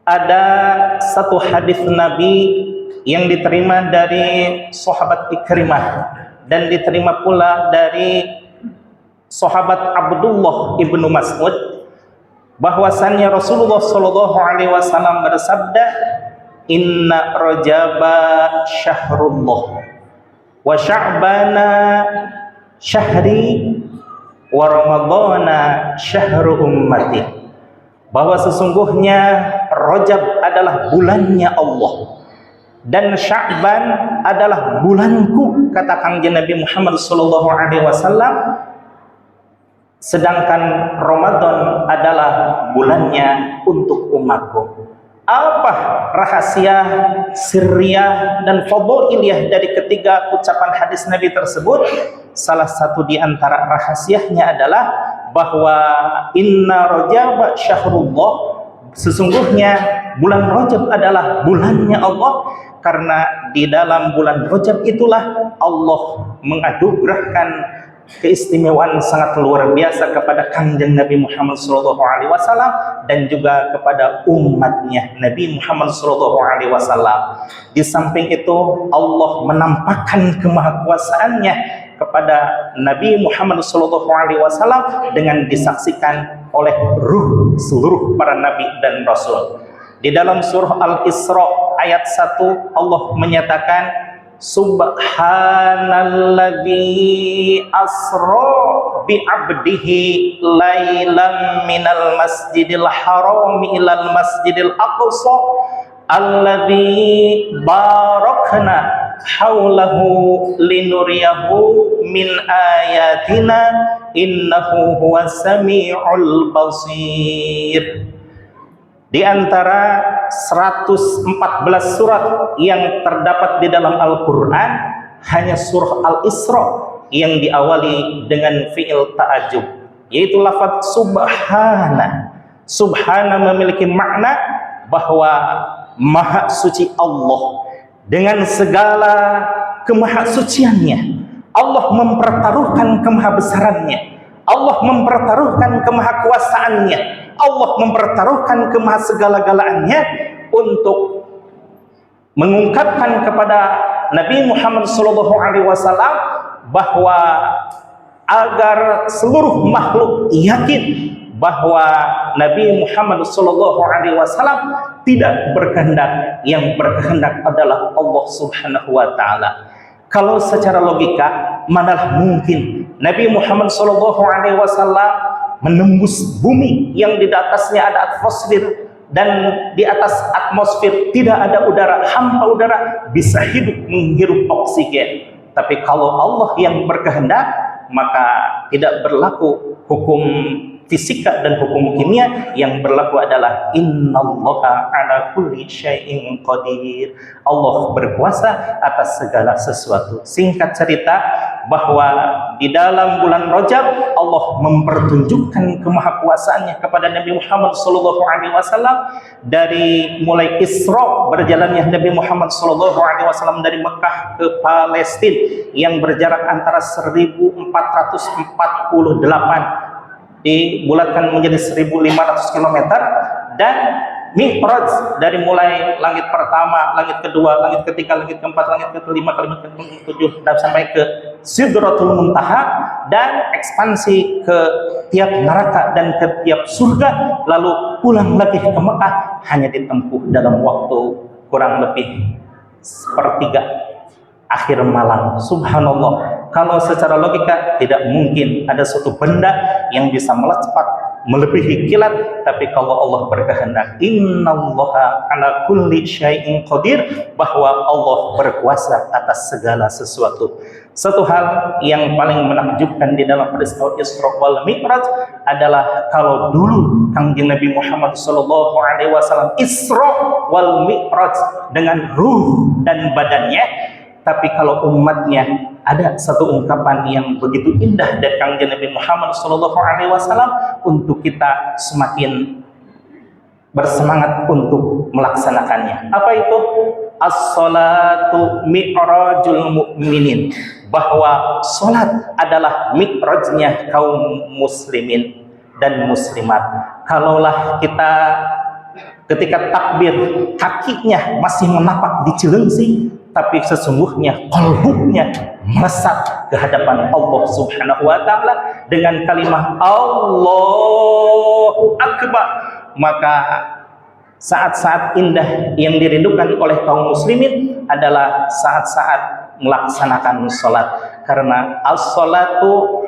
ada satu hadis Nabi yang diterima dari sahabat Ikrimah dan diterima pula dari sahabat Abdullah ibnu Mas'ud, bahwasannya Rasulullah Shallallahu Alaihi Wasallam bersabda, Inna Rajaba syahrullah wa Sya'bana syahri wa Ramadhana syahru ummati, bahwa sesungguhnya Rajab adalah bulannya Allah dan Sya'ban adalah bulanku, kata Kangjeng Nabi Muhammad sallallahu alaihi wasallam, sedangkan Ramadan adalah bulannya untuk umatku. Apa rahasia sirriyah dan fadhailiyah dari ketiga ucapan hadis Nabi tersebut? Salah satu di antara rahasianya adalah bahwa inna Rajab syahrullah, sesungguhnya bulan Rajab adalah bulannya Allah, karena di dalam bulan Rajab itulah Allah menganugerahkan keistimewaan sangat luar biasa kepada Kangjeng Nabi Muhammad SAW dan juga kepada umatnya Nabi Muhammad SAW. Di samping itu Allah menampakkan kemahakuasaannya kepada Nabi Muhammad SAW dengan disaksikan oleh ruh seluruh para nabi dan rasul. Di dalam surah Al-Isra ayat 1 Allah menyatakan, Subhanalladzi asra bi'abdihi lailan minal masjidil haram ilal masjidil aqsa alladzi barakna haulahu linuriyahu min ayatina innahu huwas samiul basir. Di antara 114 surat yang terdapat di dalam Al-Quran, hanya surah Al-Isra yang diawali dengan fi'il ta'ajub, yaitu lafaz subhana. Subhana memiliki makna bahwa maha suci Allah dengan segala kemahasuciannya. Allah mempertaruhkan kemahabesarannya, Allah mempertaruhkan kemahakuasaannya, Allah mempertaruhkan kemahasegala-galaannya untuk mengungkapkan kepada Nabi Muhammad SAW bahwa agar seluruh makhluk yakin bahwa Nabi Muhammad SAW tidak berkehendak, yang berkehendak adalah Allah Subhanahu wa Ta'ala. Kalau secara logika, manalah mungkin Nabi Muhammad SAW menembus bumi yang di atasnya ada atmosfer, dan di atas atmosfer tidak ada udara, hampa udara, bisa hidup menghirup oksigen. Tapi kalau Allah yang berkehendak, maka tidak berlaku hukum fisika dan hukum kimia, yang berlaku adalah innallaha ala kulli syai'in qadir. Allah berkuasa atas segala sesuatu. Singkat cerita, bahwa di dalam bulan Rajab Allah mempertunjukkan kemahakuasaannya kepada Nabi Muhammad SAW, dari mulai Isra, berjalannya Nabi Muhammad SAW dari Mekah ke Palestina yang berjarak antara 1448, dibulatkan menjadi 1.500 km, dan Mi'raj dari mulai langit pertama, langit kedua, langit ketiga, langit keempat, langit kelima, langit ketujuh, dan sampai ke Sidratul Muntaha, dan ekspansi ke tiap neraka dan ke tiap surga, lalu pulang lagi ke Mekah, hanya ditempuh dalam waktu kurang lebih sepertiga akhir malam. Subhanallah. Kalau secara logika tidak mungkin ada suatu benda yang bisa melesat melebihi kilat, tapi kalau Allah berkehendak, innallaha ala kulli syai'in qadir, bahwa Allah berkuasa atas segala sesuatu. Satu hal yang paling menakjubkan di dalam peristiwa Isra wal Mi'raj adalah kalau dulu Kangjeng Nabi Muhammad SAW Isra wal Mi'raj dengan ruh dan badannya, tapi kalau umatnya ada satu ungkapan yang begitu indah dari Kangjeng Nabi Muhammad SAW untuk kita semakin bersemangat untuk melaksanakannya. Apa itu? As-salatu mi'rajul mu'minin, bahwa salat adalah mi'rajnya kaum muslimin dan muslimat. Kalaulah kita ketika takbir kakinya masih menapak di Cilengsi, tapi sesungguhnya qalbunya melesat ke hadapan Allah Subhanahu wa taala dengan kalimat Allahu Akbar. Maka saat-saat indah yang dirindukan oleh kaum muslimin adalah saat-saat melaksanakan sholat, karena as-sholatu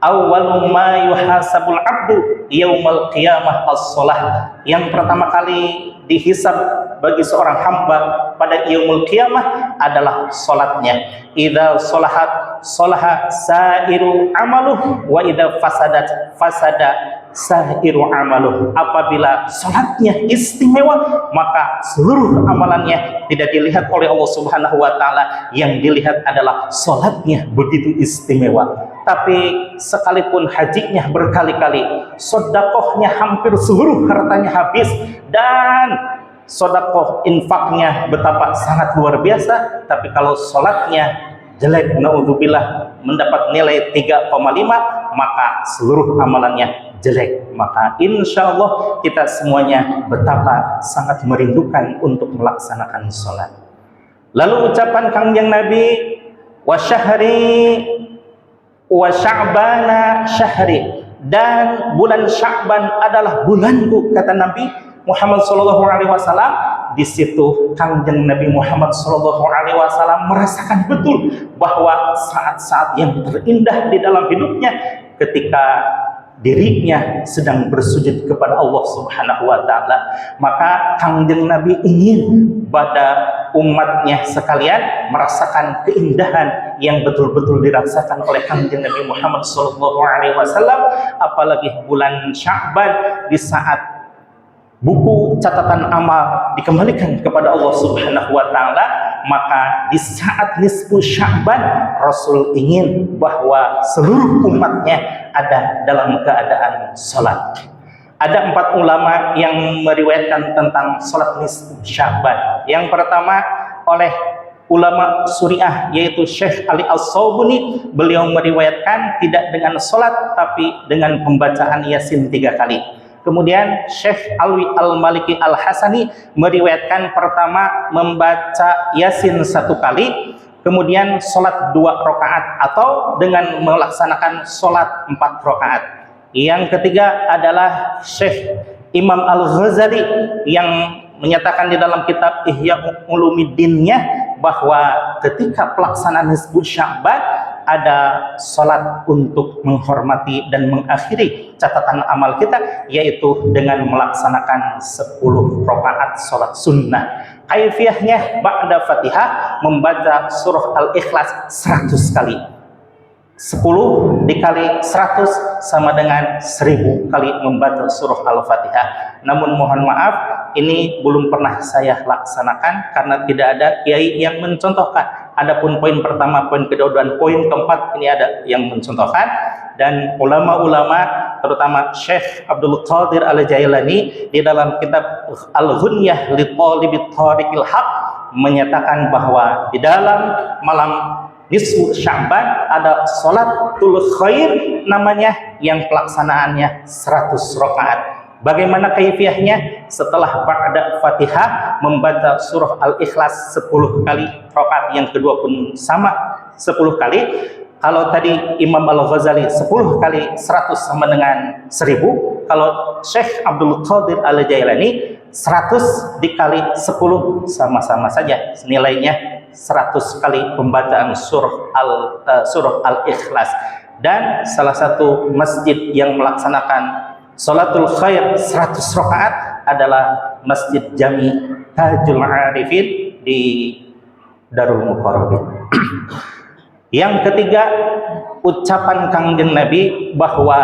awwalu ma yuhasabul abdu yaumal qiyamah as-sholah. Yang pertama kali dihisab bagi seorang hamba pada yaumul qiyamah adalah sholatnya. Idza sholahat sholaha sairu amaluh wa idza fasadat fasada sairu amaluh. Apabila sholatnya istimewa, maka seluruh amalannya tidak dilihat oleh Allah Subhanahu wa taala, yang dilihat adalah sholatnya begitu istimewa. Tapi sekalipun hajinya berkali-kali, sedekahnya hampir seluruh hartanya habis, dan sedekah infaknya betapa sangat luar biasa, tapi kalau sholatnya jelek, naudzubillah, mendapat nilai 3,5, maka seluruh amalannya jelek. Maka insya Allah kita semuanya betapa sangat merindukan untuk melaksanakan sholat. Lalu ucapan Kangjeng Nabi, wa syahri wa sya'bana syahri, dan bulan Sya'ban adalah bulanku, kata Nabi Muhammad sallallahu alaihi wasallam. Di situ Kangjeng Nabi Muhammad sallallahu alaihi wasallam merasakan betul bahwa saat-saat yang terindah di dalam hidupnya ketika dirinya sedang bersujud kepada Allah Subhanahu wa taala. Maka Kangjeng Nabi ingin pada umatnya sekalian merasakan keindahan yang betul-betul dirasakan oleh Kangjeng Nabi Muhammad sallallahu alaihi wasallam, apalagi bulan Sya'ban, di saat buku catatan amal dikembalikan kepada Allah Subhanahu wa taala. Maka di saat nisfu Sya'ban, Rasul ingin bahwa seluruh umatnya ada dalam keadaan salat. Ada 4 ulama yang meriwayatkan tentang salat nisfu Sya'ban. Yang pertama oleh ulama Suriah, yaitu Syekh Ali As-Saubuni. Beliau meriwayatkan tidak dengan salat, tapi dengan pembacaan Yasin 3 kali. Kemudian Syekh Alwi Al-Maliki Al-Hasani meriwayatkan pertama membaca Yasin 1 kali, kemudian sholat 2 rakaat atau dengan melaksanakan sholat 4 rakaat. Yang ketiga adalah Syekh Imam Al-Ghazali yang menyatakan di dalam kitab Ihya Ulumuddinnya bahwa ketika pelaksanaan nisfu Sya'ban ada sholat untuk menghormati dan mengakhiri catatan amal kita, yaitu dengan melaksanakan 10 rakaat sholat sunnah. Kaifiyahnya ba'da Fatihah membaca surah Al-Ikhlas 100 kali. 10 dikali 100 sama dengan 1000 kali membaca surah Al-Fatihah. Namun mohon maaf, ini belum pernah saya laksanakan karena tidak ada kiai yang mencontohkan. Adapun poin pertama, poin kedua, dan poin keempat ini ada yang mencontohkan. Dan ulama-ulama terutama Syekh Abdul Qadir Al-Jailani di dalam kitab Al-Ghunyah li Talibit Thariqil Haq menyatakan bahwa di dalam malam nisfu Sya'ban ada sholatul khair namanya, yang pelaksanaannya 100 rakaat. Bagaimana kaifiyahnya? Setelah ba'da Fatihah membaca surah Al-Ikhlas 10 kali, rakaat yang kedua pun sama 10 kali. Kalau tadi Imam Al-Ghazali 10 kali 100 sama dengan 1000, kalau Syekh Abdul Qadir Al-Jailani 100 dikali 10 sama-sama saja nilainya 100 kali pembacaan surah Al-Ikhlas. Dan salah satu masjid yang melaksanakan sholatul khair 100 rakaat adalah Masjid Jami Tajul Arifin di Darul Muqarrabin. Yang ketiga, ucapan Kangjeng Nabi bahwa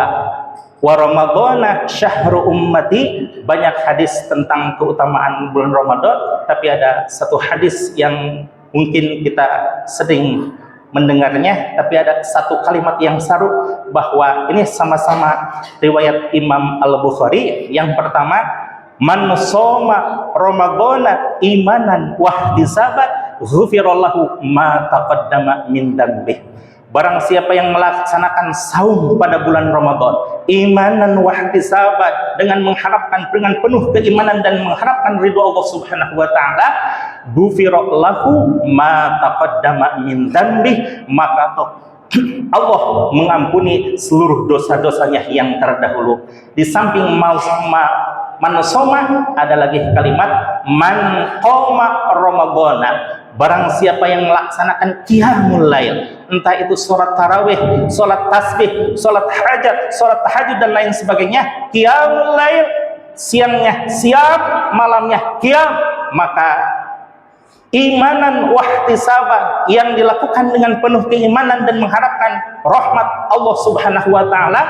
wa Ramadhana syahru ummati. Banyak hadis tentang keutamaan bulan Ramadan, tapi ada satu hadis yang mungkin kita sering mendengarnya, tapi ada satu kalimat yang saru, bahwa ini sama-sama riwayat Imam Al-Bukhari. Yang pertama, man shoma ramadhana imanan wa ihtisaban ghufirallahu ma taqaddama min dzambih. Barang siapa yang melaksanakan saum pada bulan Ramadan imanan wa ihtisaban, dengan mengharapkan, dengan penuh keimanan dan mengharapkan ridho Allah Subhanahu wa taala, ghufira lahu ma taqaddama min dzambi, maka Allah mengampuni seluruh dosa-dosanya yang terdahulu. Di samping mansoma ada lagi kalimat man qoma ramadhana, barang siapa yang melaksanakan qiyamul lail, entah itu sholat tarawih, sholat tasbih, sholat hajat, sholat tahajud dan lain sebagainya, qiyamul lail, siangnya siap, malamnya qiyam, maka imanan wahtisaban, yang dilakukan dengan penuh keimanan dan mengharapkan rahmat Allah Subhanahu wa taala,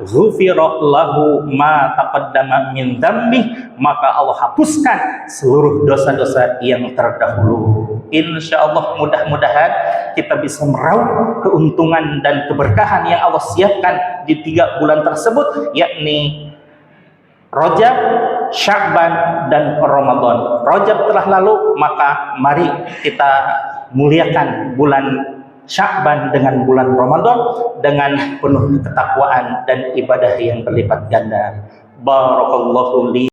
ghufira lahu ma taqaddama min dzambi, maka Allah hapuskan seluruh dosa-dosa yang terdahulu. Insyaallah, mudah-mudahan kita bisa meraup keuntungan dan keberkahan yang Allah siapkan di 3 bulan tersebut, yakni Rajab, Sya'ban, dan Ramadan. Rajab telah lalu, maka mari kita muliakan bulan Sya'ban dengan bulan Ramadan dengan penuh ketakwaan dan ibadah yang berlipat ganda. Barakallahu li